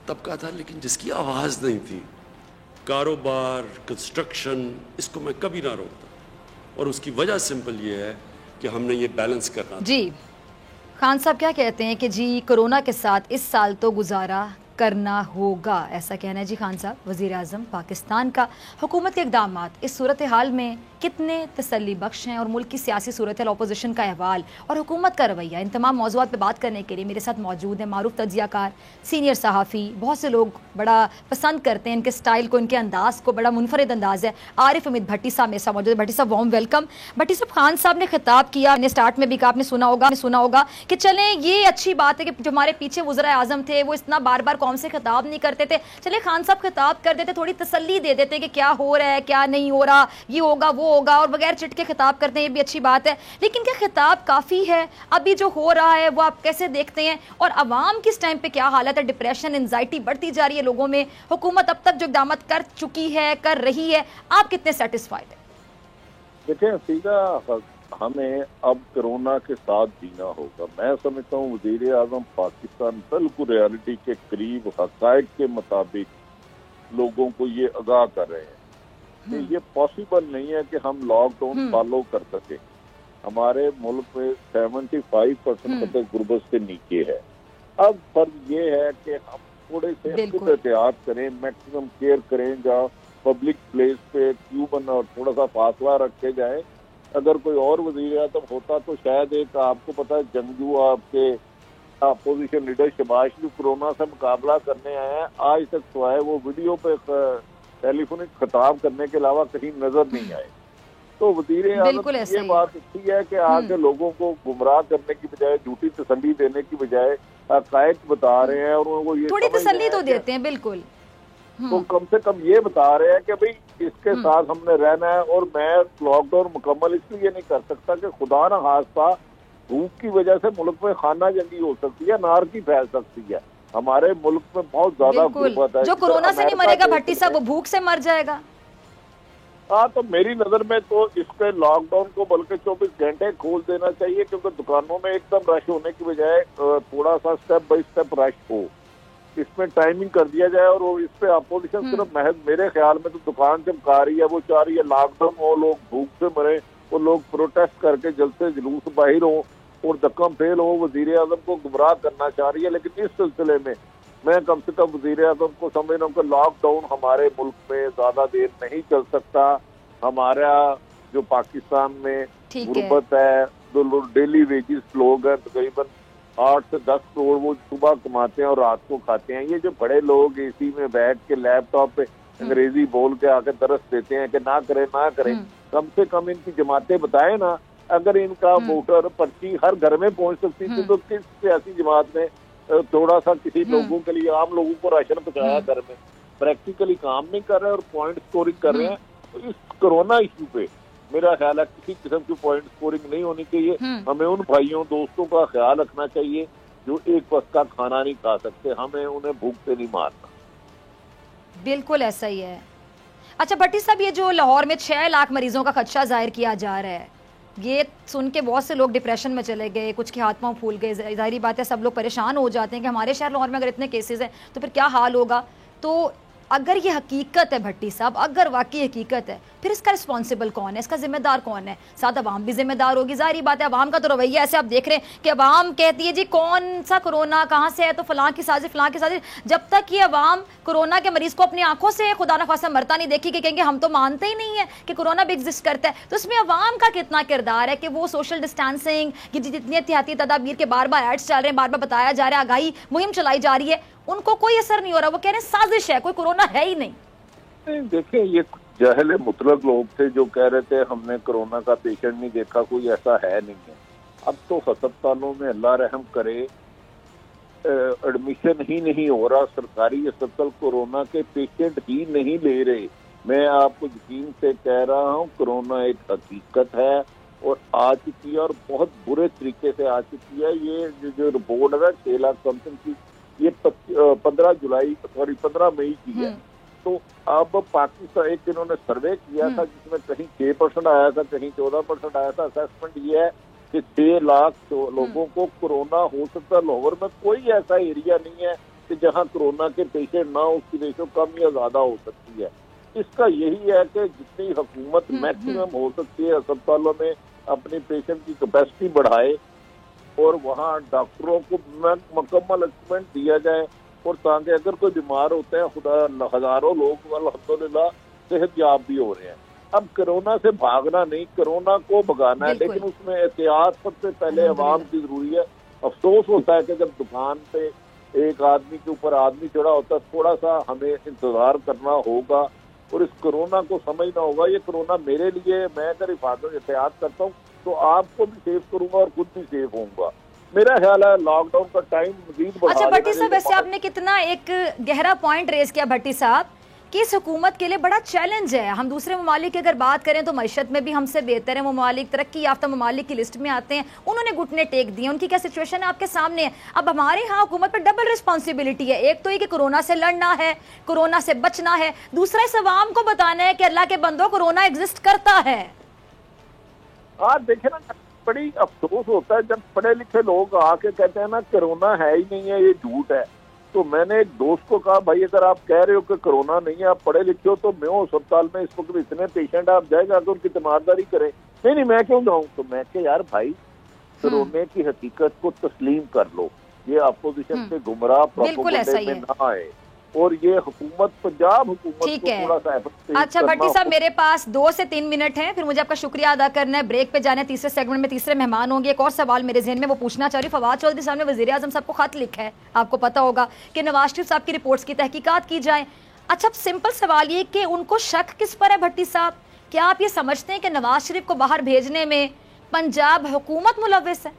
तबका था लेकिन जिसकी आवाज़ नहीं थी। कारोबार, कंस्ट्रक्शन, इसको मैं कभी ना रोकता। और उसकी वजह सिंपल ये है कि हमने ये बैलेंस करना। जी खान साहब क्या कहते हैं कि जी कोरोना के साथ इस साल तो गुजारा करना होगा, ऐसा कहना है जी खान साहब वज़ीर आज़म पाकिस्तान का। हुकूमत के इक़दामात इस सूरत हाल में कितने तसल्ली बख्श हैं और मुल्क की सियासी सूरत हाल, अपोजिशन का अहवाल और हुकूमत का रवैया, इन तमाम मौज़ूआत पर बात करने के लिए मेरे साथ मौजूद हैं मारूफ तज्ज़ियाकार, सीनियर सहाफ़ी, बहुत से लोग बड़ा पसंद करते हैं इनके स्टाइल को, इनके अंदाज़ को, बड़ा मुनफरिद अंदाज़ है। आरिफ उम्मीद भट्टी साहब मेरे साथ मौजूद है। भट्टी साहब वार्म वेलकम। भट्टी साहब खान साहब ने खिताब किया, मैंने स्टार्ट में भी कहा, आपने सुना होगा कि चलें ये अच्छी बात है कि जो हमारे पीछे वज़ीर आज़म थे वो इतना बार बार कौम से खिताब नहीं करते थे, चले खान साहब खिताब कर देते, थोड़ी तसल्ली दे देते कि क्या हो रहा है क्या नहीं हो रहा, ये होगा वो होगा, और बगैर चिट के खिताब करते हैं, ये भी अच्छी बात है। लेकिन क्या खिताब काफ़ी है? अभी जो हो रहा है वो आप कैसे देखते हैं? और अवाम किस टाइम पे क्या हालत है? डिप्रेशन, एंजाइटी बढ़ती जा रही है लोगों में। हुकूमत अब तक जो इक़दाम कर चुकी है, कर रही है, आप कितने सेटिस्फाइड हैं? देखिए सीधा हमें अब कोरोना के साथ जीना होगा। मैं समझता हूँ वज़ीर आज़म पाकिस्तान बिल्कुल रियलिटी के करीब, हक़ाइक़ के मुताबिक लोगों को ये आगाह कर रहे हैं कि ये पॉसिबल नहीं है कि हम लॉकडाउन फॉलो कर सके। हमारे मुल्क में 75% गुर्बत से नीचे है। अब फर्क ये है कि हम थोड़े से एहतियात करें, मैक्सिमम केयर करें, जहाँ पब्लिक प्लेस पे क्यू बना और थोड़ा सा फासला रखे जाए। अगर कोई और वज़ीर आज़म होता तो शायद एक, आपको पता है, जंगजू आपके अपोजिशन लीडर शहबाज शरीफ कोरोना से मुकाबला करने आए हैं, आज तक तो आए वो वीडियो पे टेलीफोनिक खिताब करने के अलावा कहीं नजर नहीं आए। तो वज़ीर आज़म ये बात अच्छी है कि आगे लोगों को गुमराह करने की बजाय, झूठी तसल्ली देने की बजाय हक़ाइक़ बता रहे हैं और उनको ये थोड़ी तसल्ली तो देते हैं। बिल्कुल, तो कम से कम ये बता रहे हैं कि भाई इसके साथ हमने रहना है। और मैं लॉकडाउन मुकम्मल इसलिए नहीं कर सकता कि खुदा न खास्ता भूख की वजह से मुल्क में खाना जंगी हो सकती है, नारकी फैल सकती है। हमारे मुल्क में बहुत ज्यादा गुर्बत है। जो कोरोना से नहीं मरेगा भट्टी साहब, वो भूख से मर जाएगा। हाँ, तो मेरी नजर में तो इसके लॉकडाउन को बल्कि 24 घंटे खोल देना चाहिए, क्योंकि दुकानों में एकदम रश होने की बजाय थोड़ा सा स्टेप बाय स्टेप रश हो, इसमें टाइमिंग कर दिया जाए। और वो इस पे अपोजिशन सिर्फ महज मेरे ख्याल में तो दुकान चमका रही है, वो चाह रही है लॉकडाउन हो, लोग भूख से मरे, वो लोग प्रोटेस्ट करके जल्द से जुलूस बाहर हो और धक्का फेल हो। वज़ीर आज़म को गुमराह करना चाह रही है। लेकिन इस सिलसिले में मैं कम से कम वज़ीर आज़म को समझ रहा हूँ कि लॉकडाउन हमारे मुल्क में ज्यादा देर नहीं चल सकता। हमारा जो पाकिस्तान में गुर्बत है, जो डेली वेजेस लोग हैं तकरीबन 8 से 10 करोड़, वो सुबह कमाते हैं और रात को खाते हैं। ये जो बड़े लोग एसी में बैठ के लैपटॉप पे अंग्रेजी बोल के आके दरस देते हैं कि ना करें, कम से कम इनकी जमातें बताएं ना। अगर इनका वोटर पर्ची हर घर में पहुंच सकती थी तो किस सियासी जमात ने थोड़ा सा किसी लोगों के लिए, आम लोगों को राशन पहुंचाया घर में? प्रैक्टिकली काम नहीं कर रहे और पॉइंट स्कोरिंग कर रहे हैं। तो इस कोरोना इशू पे मेरा ख्याल है किसी किस्म की पॉइंट स्कोरिंग नहीं होनी चाहिए। हमें उन भाइयों दोस्तों का ख्याल रखना चाहिए जो एक वक्त का खाना नहीं खा सकते, हमें उन्हें भूख से नहीं मारना। बिल्कुल ऐसा ही है। अच्छा भट्टी साहब, ये जो लाहौर में 6 लाख मरीजों का खदशा जाहिर किया जा रहा है, ये सुन के बहुत से लोग डिप्रेशन में चले गए, कुछ के हाथ पांव फूल गए। जाहिर बात है सब लोग परेशान हो जाते हैं कि हमारे शहर लाहौर में अगर इतने केसेस हैं तो फिर क्या हाल होगा। तो अगर ये हकीकत है भट्टी साहब, अगर वाकई हकीकत है, फिर इसका रिस्पॉन्सिबल कौन है, इसका जिम्मेदार कौन है? साथ अवाम भी जिम्मेदार होगी। जाहिर बात है अवाम का तो रवैया ऐसे आप देख रहे हैं कि अवाम कहती है जी कौन सा कोरोना कहाँ से है, तो फलां की साजिश। जब तक ये अवाम कोरोना के मरीज को अपनी आंखों से खुदा न खासा मरता नहीं देखी कि कहेंगे हम तो मानते ही नहीं है कि कोरोना भी एग्जिस्ट करता है। तो इसमें अवाम का कितना किरदार है कि वो सोशल डिस्टेंसिंग, ये जितनी एहतियाती तदाबीर के बार बार एड्स चल रहे हैं, बार बार बताया जा रहा है, आगाही मुहिम चलाई जा रही है, उनको कोई असर नहीं हो रहा। वो कह रहे हैं साजिश है, कोई कोरोना है ही नहीं। देखिए, ये जहल मुतलक लोग थे जो कह रहे थे हमने कोरोना का पेशेंट नहीं देखा, कोई ऐसा है नहीं है। अब तो अस्पतालों में अल्लाह रहम करे एडमिशन ही नहीं हो रहा, सरकारी अस्पताल कोरोना के पेशेंट ही नहीं ले रहे। मैं आपको यकीन से कह रहा हूँ कोरोना एक हकीकत है और आ चुकी है और बहुत बुरे तरीके से आ चुकी है। ये जो रिपोर्ट है 6 लाख समथिंग की, ये 15 मई की है। तो अब पाकिस्तान एक इन्होंने सर्वे किया था जिसमें कहीं 6% आया था, कहीं 14% आया था। असेसमेंट ये है कि 6 लाख लोगों को कोरोना हो सकता है। लाहौर में कोई ऐसा एरिया नहीं है कि जहां कोरोना के पेशेंट ना हो, उसकी रेशो कम या ज्यादा हो सकती है। इसका यही है कि जितनी हुकूमत मैक्सिमम हो सकती है अस्पतालों में अपनी पेशेंट की कैपेसिटी बढ़ाए और वहाँ डॉक्टरों को मुकम्मल इक्विपमेंट दिया जाए, और ताकि अगर कोई बीमार होते हैं, खुदा हजारों लोग अल्हम्दुलिल्लाह सेहतयाब भी हो रहे हैं। अब कोरोना से भागना नहीं, कोरोना को भगाना है, लेकिन उसमें एहतियात सबसे पहले अवाम की जरूरी है। अफसोस होता है कि जब दुकान पे एक आदमी के ऊपर आदमी चढ़ा होता है, थोड़ा सा हमें इंतजार करना होगा और इस कोरोना को समझना होगा। ये कोरोना मेरे लिए, मैं अगर हिफाजत एहतियात करता हूँ तो आपको भी सेफ करूंगा और खुद भी सेफ होऊंगा। मेरा ख्याल है लॉकडाउन का टाइम मजीद बढ़ा। अच्छा भट्टी साहब, वैसे आपने कितना एक गहरा पॉइंट रेज किया भट्टी साहब कि इस हुकूमत के लिए बड़ा चैलेंज है। हम दूसरे ममालिक की अगर बात करें तो मईशत में भी हमसे बेहतर है, वो ममालिक तरक्की याफ्ता ममालिक की लिस्ट में आते हैं, उन्होंने घुटने टेक दिए। उनकी क्या सिचुएशन है आपके सामने है। अब हमारे यहाँ हुकूमत पर डबल रिस्पॉन्सिबिलिटी है, एक तो ये कि कोरोना से लड़ना है, कोरोना से बचना है, दूसरा इस अवाम को बताना है कि अल्लाह के बंदों कोरोना एग्जिस्ट करता है। आज देखे ना, बड़ी अफसोस होता है जब पढ़े लिखे लोग आके कहते हैं ना कोरोना है ही नहीं है, ये झूठ है। तो मैंने एक दोस्त को कहा, भाई अगर आप कह रहे हो कि कोरोना नहीं है, आप पढ़े लिखे हो, तो मैं अस्पताल में इस वक्त इतने पेशेंट आप जाएगा तो उनकी तीमारदारी करें। नहीं मैं क्यों जाऊँ? तो मैं कह यार भाई, कोरोना की हकीकत को तस्लीम कर लो, ये अपोजिशन से गुमराह प्रोपेगेंडा में ना आए, और ये हुकूमत, पंजाब हुकूमत को थोड़ा सा एफर्ट। अच्छा भट्टी साहब, मेरे पास 2 से 3 मिनट हैं, फिर मुझे आपका शुक्रिया अदा करना है, ब्रेक पे जाना है, तीसरे सेगमेंट में तीसरे मेहमान होंगे। एक और सवाल मेरे ज़हन में वो पूछना चाह रही हूँ। फवाद चौधरी साहब ने वज़ीर आज़म साहब को खत लिखा है, आपको पता होगा कि नवाज शरीफ साहब की रिपोर्ट्स की तहकीकात की जाए। अच्छा, सिंपल सवाल ये कि उनको शक किस पर है भट्टी साहब? क्या आप ये समझते हैं कि नवाज शरीफ को बाहर भेजने में पंजाब हुकूमत मुलव्विस है?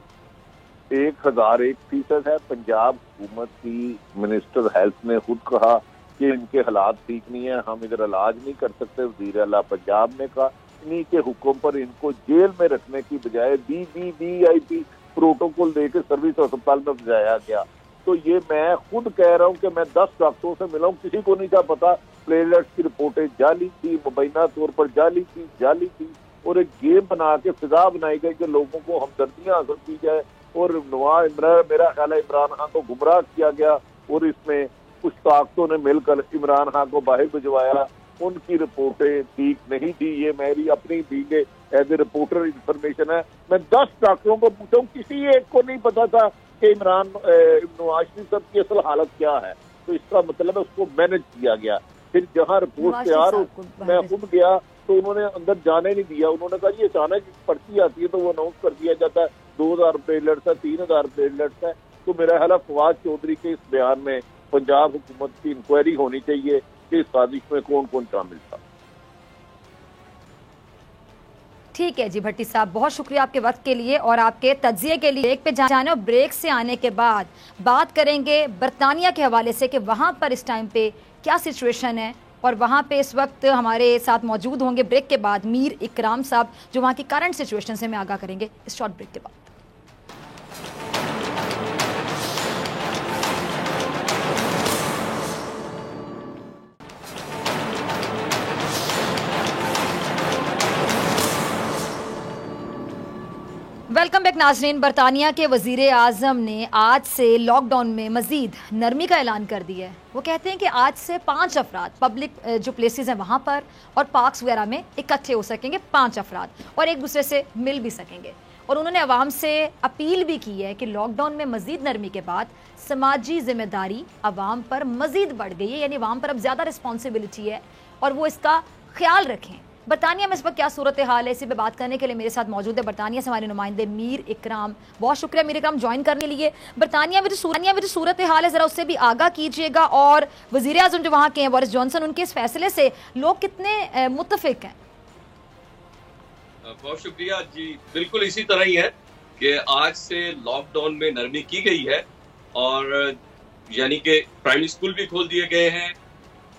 1001% है। पंजाब हुकूमत की मिनिस्टर हेल्थ ने खुद कहा कि इनके हालात ठीक नहीं है, हम इधर इलाज नहीं कर सकते। वज़ीर आला पंजाब ने कहा इन्हीं के हुक्म पर इनको जेल में रखने की बजाय VIP प्रोटोकॉल देकर सर्विस अस्पताल में भेजा गया। तो ये मैं खुद कह रहा हूँ कि मैं 10 डॉक्टरों से मिला हूँ, किसी को नहीं था पता। प्लेटलेट्स की रिपोर्टें जाली थी, मुबैना तौर पर जाली थी, और एक गेम बना के फिजा बनाई गई कि लोगों को हमदर्दियां हासिल की जाए, और मेरा ख्याल है इमरान खान को गुमराह किया गया, और इसमें कुछ ताकतों ने मिलकर इमरान खान को बाहर भिजवाया। उनकी रिपोर्टें ठीक नहीं थी, ये मेरी अपनी दी गई एज ए रिपोर्टर इंफॉर्मेशन है। मैं 10 डॉक्टरों को पूछा हूँ, किसी एक को नहीं पता था कि नवाज शरीफ साहब की असल हालत क्या है। तो इसका मतलब है उसको मैनेज किया गया। फिर जहाँ रिपोर्ट तैयार हो, मैं खुद गया तो उन्होंने अंदर जाने नहीं दिया। उन्होंने कहा ये अचानक पर्ची आती है तो वो अनाउंस कर दिया जाता है 2000 प्लेटलेट्स है, 3000 प्लेटलेट्स है। तो मेरा ख्याल है फवाद चौधरी के इस बयान में पंजाब हुकूमत की इंक्वायरी होनी चाहिए कि इस साजिश में कौन कौन शामिल था। ठीक है जी भट्टी साहब, बहुत शुक्रिया आपके वक्त के लिए और आपके तज्जिए के लिए। ब्रेक पे जाने और ब्रेक से आने के बाद बात करेंगे बरतानिया के हवाले से कि वहाँ पर इस टाइम पे क्या सिचुएशन है, और वहाँ पे इस वक्त हमारे साथ मौजूद होंगे ब्रेक के बाद मीर इकराम साहब, जो वहाँ की करंट सिचुएशन से हमें आगाह करेंगे इस शॉर्ट ब्रेक के बाद। वेलकम बैक नाजरीन। बरतानिया के वजीर आज़म ने आज से लॉकडाउन में मजीद नरमी का ऐलान कर दिया है। वो कहते हैं कि आज से 5 अफराद पब्लिक जो प्लेसेस हैं वहाँ पर और पार्क्स वगैरह में इकट्ठे हो सकेंगे, 5 अफराद, और एक दूसरे से मिल भी सकेंगे। और उन्होंने आवाम से अपील भी की है कि लॉकडाउन में मजीद नरमी के बाद समाजी जिम्मेदारी आवाम पर मजीद बढ़ गई है, यानी आवाम पर अब ज़्यादा रिस्पॉन्सिबिलिटी है और वो इसका ख्याल रखें। बरतानिया में इस वक्त क्या सूरत हाल है, इसी पे बात करने के लिए मेरे साथ मौजूद है बरतानिया से हमारे नुमाइंदे मीर इकराम। बहुत शुक्रिया मीर इकराम ज्वाइन करने के लिए। बरतानिया में जो सूरत हाल है ज़रा उससे भी आगाह कीजिएगा, और वज़ीर आज़म जो वहाँ के हैं बोरिस जॉनसन, उनके इस फैसले से लोग कितने मुत्तफिक हैं? बहुत शुक्रिया जी, बिल्कुल इसी तरह ही है कि आज से लॉकडाउन में नरमी की गई है, और यानी कि प्राइमरी स्कूल भी खोल दिए गए हैं।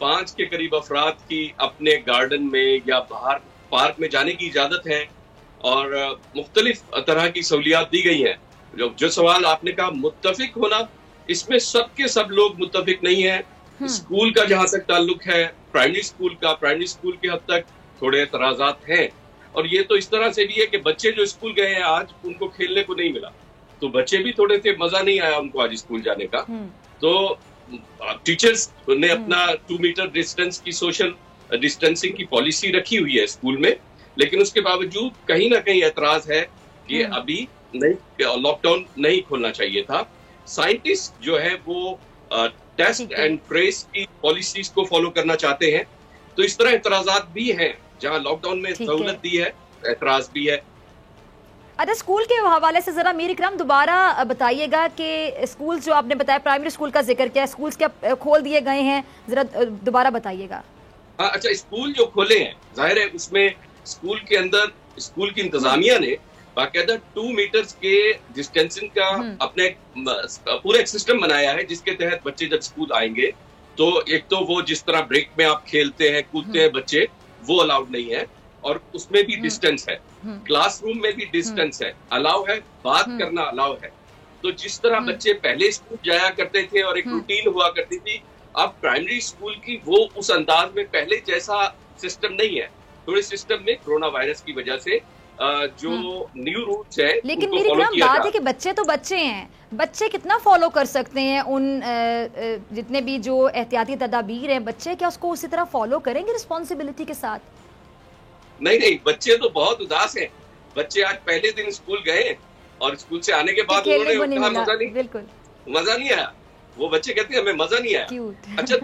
5 के करीब अफराद की अपने गार्डन में या बाहर पार्क में जाने की इजाजत है, और मुख्तलिफ तरह की सहूलियात दी गई हैं। जो सवाल आपने कहा मुत्तफिक होना, इसमें सबके सब लोग मुत्तफिक नहीं है। स्कूल का जहां तक ताल्लुक है, प्राइमरी स्कूल के हद तक थोड़े एतराजात हैं, और ये तो इस तरह से भी है कि बच्चे जो स्कूल गए हैं आज उनको खेलने को नहीं मिला, तो बच्चे भी थोड़े थे, मजा नहीं आया उनको आज स्कूल जाने का। तो टीचर्स ने अपना 2 मीटर डिस्टेंस की सोशल डिस्टेंसिंग की पॉलिसी रखी हुई है स्कूल में, लेकिन उसके बावजूद कहीं ना कहीं एतराज है कि अभी लॉकडाउन नहीं खोलना चाहिए था। साइंटिस्ट जो है वो टेस्ट एंड ट्रेस की पॉलिसीज को फॉलो करना चाहते हैं, तो इस तरह एतराजात भी हैं। जहां लॉकडाउन में सहूलत दी है, एतराज भी है। अच्छा, स्कूल के हवाले से जरा मीर इकराम दोबारा बताइएगा कि स्कूल जो आपने बताया, प्राइमरी स्कूल का जिक्र किया, स्कूल्स क्या खोल दिए गए हैं, जरा दोबारा बताइएगा। अच्छा, स्कूल जो खोले हैं, जाहिर है उसमें स्कूल के अंदर स्कूल की इंतजामिया ने बाकायदा 2 मीटर्स के डिस्टेंसिंग का अपने पूरा एक सिस्टम बनाया है, जिसके तहत बच्चे जब स्कूल आएंगे तो एक तो वो जिस तरह ब्रेक में आप खेलते हैं कूदते हैं बच्चे, वो अलाउड नहीं है, और उसमें भी डिस्टेंस है, क्लासरूम में भी डिस्टेंस है, अलाउ है, बात करना अलाउ है। तो जिस तरह बच्चे पहले स्कूल जाया करते थे और एक रूटीन हुआ करती थी, अब प्राइमरी स्कूल की वो उस अंदाज में पहले जैसा सिस्टम नहीं है। थोड़े सिस्टम में कोरोना वायरस की वजह से जो न्यू रूल्स है, लेकिन मेरी बात है कि बच्चे तो बच्चे हैं, बच्चे कितना फॉलो कर सकते हैं उन जितने भी जो एहतियाती तदाबीर हैं, बच्चे क्या उसको उसी तरह फॉलो करेंगे रिस्पॉन्सिबिलिटी के साथ? नहीं, बच्चे तो बहुत उदास हैं। बच्चे आज पहले दिन स्कूल गए और स्कूल से आने के बाद उन्होंने कहा मजा नहीं आया। वो बच्चे कहते हैं हमें मजा नहीं आया। अच्छा,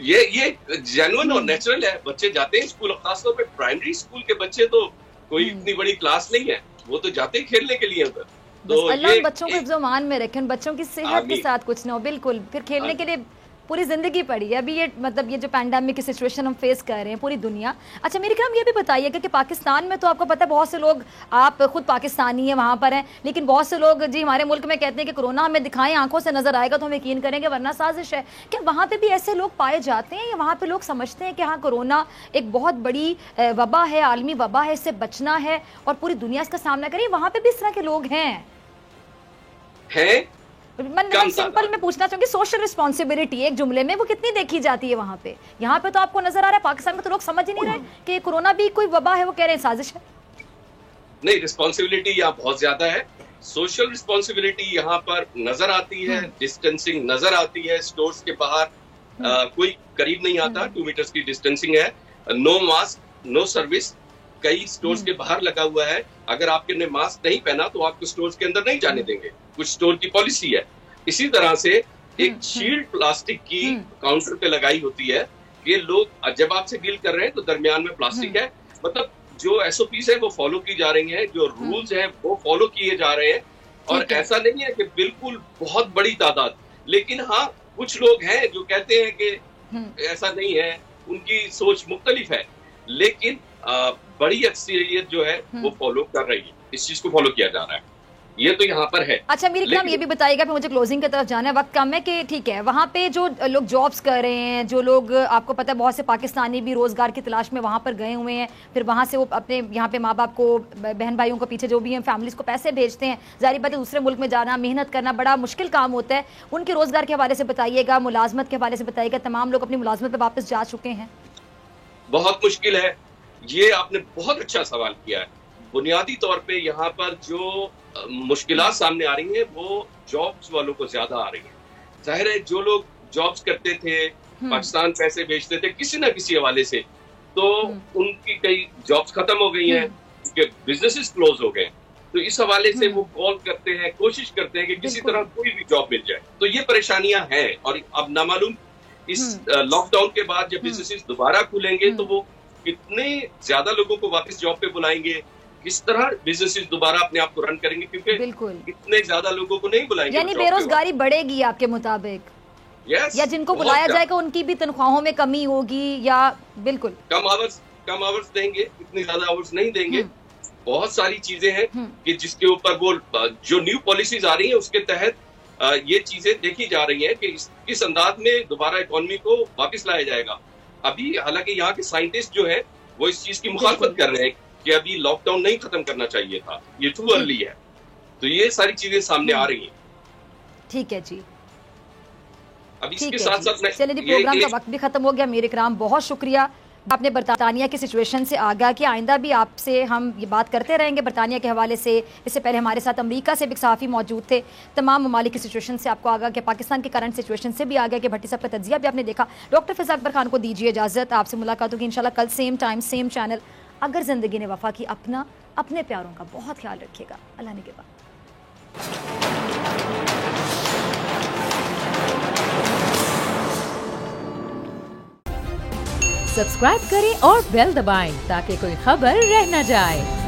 ये जेन्युइन और नेचुरल है। बच्चे जाते हैं स्कूल, खासतौर पे प्राइमरी स्कूल के बच्चे तो कोई इतनी बड़ी क्लास नहीं है, वो तो जाते ही खेलने के लिए उधर। तो अल्लाह बच्चों को हिफ्ज़-ओ-मान में रखे, बच्चों की सेहत के साथ कुछ ना हो। बिल्कुल, फिर खेलने के लिए पूरी जिंदगी पड़ी है अभी। ये मतलब ये जो पैंडेमिक की सिचुएशन हम फेस कर रहे हैं पूरी दुनिया। अच्छा मेरे ख्याल ये भी बताइएगा कि पाकिस्तान में तो आपको पता है बहुत से लोग, आप खुद पाकिस्तानी हैं, वहाँ पर हैं, लेकिन बहुत से लोग जी हमारे मुल्क में कहते हैं कि कोरोना हमें दिखाएं, आंखों से नजर आएगा तो हम यकीन करेंगे, वरना साजिश है। क्या वहाँ पे भी ऐसे लोग पाए जाते हैं, या वहाँ पे लोग समझते हैं कि हाँ कोरोना एक बहुत बड़ी वबा है, आलमी वबा है, इससे बचना है और पूरी दुनिया इसका सामना करें? वहाँ पे भी इस तरह के लोग हैं? सिंपल मैं पूछना चाहूंगी, सोशल रिस्पॉन्सिबिलिटी एक जुमले में वो कितनी देखी जाती है वहाँ पे? यहाँ पे तो आपको नजर आ रहा है, पाकिस्तान में तो लोग समझ ही नहीं रहे कि कोरोना भी कोई वबा है, वो कह रहे हैं साजिश है। नहीं, रिस्पॉन्सिबिलिटी यहाँ बहुत ज्यादा है। सोशल रिस्पॉन्सिबिलिटी यहाँ पर नजर आती है, डिस्टेंसिंग नजर आती है। स्टोर्स के बाहर कोई करीब नहीं आता, 2 मीटर्स की डिस्टेंसिंग है। नो मास्क नो सर्विस कई स्टोर्स के बाहर लगा हुआ है। अगर आपके ने मास्क नहीं पहना तो आपको स्टोर्स के अंदर नहीं जाने देंगे, कुछ स्टोर की पॉलिसी है। इसी तरह से एक शील्ड प्लास्टिक की काउंटर पे लगाई होती है कि लोग जब आपसे डील कर रहे हैं तो दरमियान में प्लास्टिक है। मतलब जो एसओपीस है वो फॉलो की जा रही है, जो रूल्स हैं वो फॉलो किए जा रहे हैं। और ऐसा नहीं है कि बिल्कुल बहुत बड़ी तादाद, लेकिन हाँ कुछ लोग हैं जो कहते हैं कि ऐसा नहीं है, उनकी सोच मुख्तलिफ है, लेकिन बड़ी अक्सरियत जो है वो फॉलो कर रही है, इस चीज को फॉलो किया जा रहा है। ये तो यहाँ पर है। अच्छा मेरे ख्याल ये भी बताइएगा, फिर मुझे क्लोजिंग की तरफ जाना है, वक्त कम है, कि ठीक है वहाँ पे जो लोग जॉब्स कर रहे हैं, जो लोग आपको पता है बहुत से पाकिस्तानी भी रोजगार की तलाश में वहाँ पर गए हुए हैं, फिर वहाँ से वो अपने यहाँ पे माँ बाप को, बहन भाइयों को, पीछे जो भी हैं फैमिलीज को पैसे भेजते हैं। जाहिर बात है दूसरे मुल्क में जाना, मेहनत करना बड़ा मुश्किल काम होता है। उनके रोजगार के हवाले से बताइएगा, मुलाजमत के हवाले से बताइएगा। तमाम लोग अपनी मुलाजमत पर वापस जा चुके हैं। बहुत मुश्किल है। ये आपने बहुत अच्छा सवाल किया है। बुनियादी तौर पे यहाँ पर जो मुश्किलात सामने आ रही हैं वो जॉब्स वालों को ज्यादा आ रही है। जाहिर है जो लोग जॉब्स करते थे, पाकिस्तान पैसे भेजते थे किसी ना किसी हवाले से, तो उनकी कई जॉब्स खत्म हो गई हैं, उनके बिजनेसेस क्लोज हो गए। तो इस हवाले से वो कॉल करते हैं, कोशिश करते हैं कि किसी तरह कोई भी जॉब मिल जाए। तो ये परेशानियां हैं। और अब नामालूम इस लॉकडाउन के बाद जब बिजनेसेस दोबारा खुलेंगे तो वो कितने ज्यादा लोगों को वापस जॉब पे बुलाएंगे, किस तरह बिजनेसेस दोबारा अपने आप को रन करेंगे, क्योंकि कितने ज्यादा लोगों को नहीं बुलाएंगे। यानी बेरोजगारी बढ़ेगी आपके मुताबिक? या जिनको बुलाया जाएगा उनकी भी तनख्वाहों में कमी होगी, या बिल्कुल कम आवर्स देंगे, इतनी ज्यादा आवर्स नहीं देंगे। बहुत सारी चीजें हैं कि जिसके ऊपर वो जो न्यू पॉलिसीज आ रही है उसके तहत ये चीजें देखी जा रही है कि किस अंदाज में दोबारा इकोनॉमी को वापस लाया जाएगा। अभी हालांकि यहाँ के साइंटिस्ट जो है वो इस चीज की मुखालफत कर रहे हैं कि अभी लॉकडाउन नहीं खत्म करना चाहिए था, ये टू अर्ली है। तो ये सारी चीजें सामने आ रही हैं। ठीक है जी, अब इसके साथ साथ चलिए प्रोग्राम का वक्त भी खत्म हो गया। मेरे इकराम बहुत शुक्रिया, आपने बरतानिया की सिचुएशन से आगाह कि आइंदा भी आपसे हम ये बात करते रहेंगे बरतानिया के हवाले से। इससे पहले हमारे साथ अमेरिका से भी सहाफ़ी मौजूद थे। तमाम ममालिक की सिचुएशन से आपको आगाह कि पाकिस्तान की करंट सिचुएशन से भी आगाह कि भट्टी साहब का तज्जिया भी आपने देखा। डॉक्टर फ़ैज़ अकबर खान को दीजिए इजाज़त, आपसे मुलाकात होगी इंशाल्लाह कल सेम टाइम सेम चैनल। अगर ज़िंदगी ने वफ़ा की, अपना अपने प्यारों का बहुत ख्याल रखिएगा। अल्लाह ने के बाद सब्सक्राइब करें और बेल दबाएं ताकि कोई खबर रह न जाए।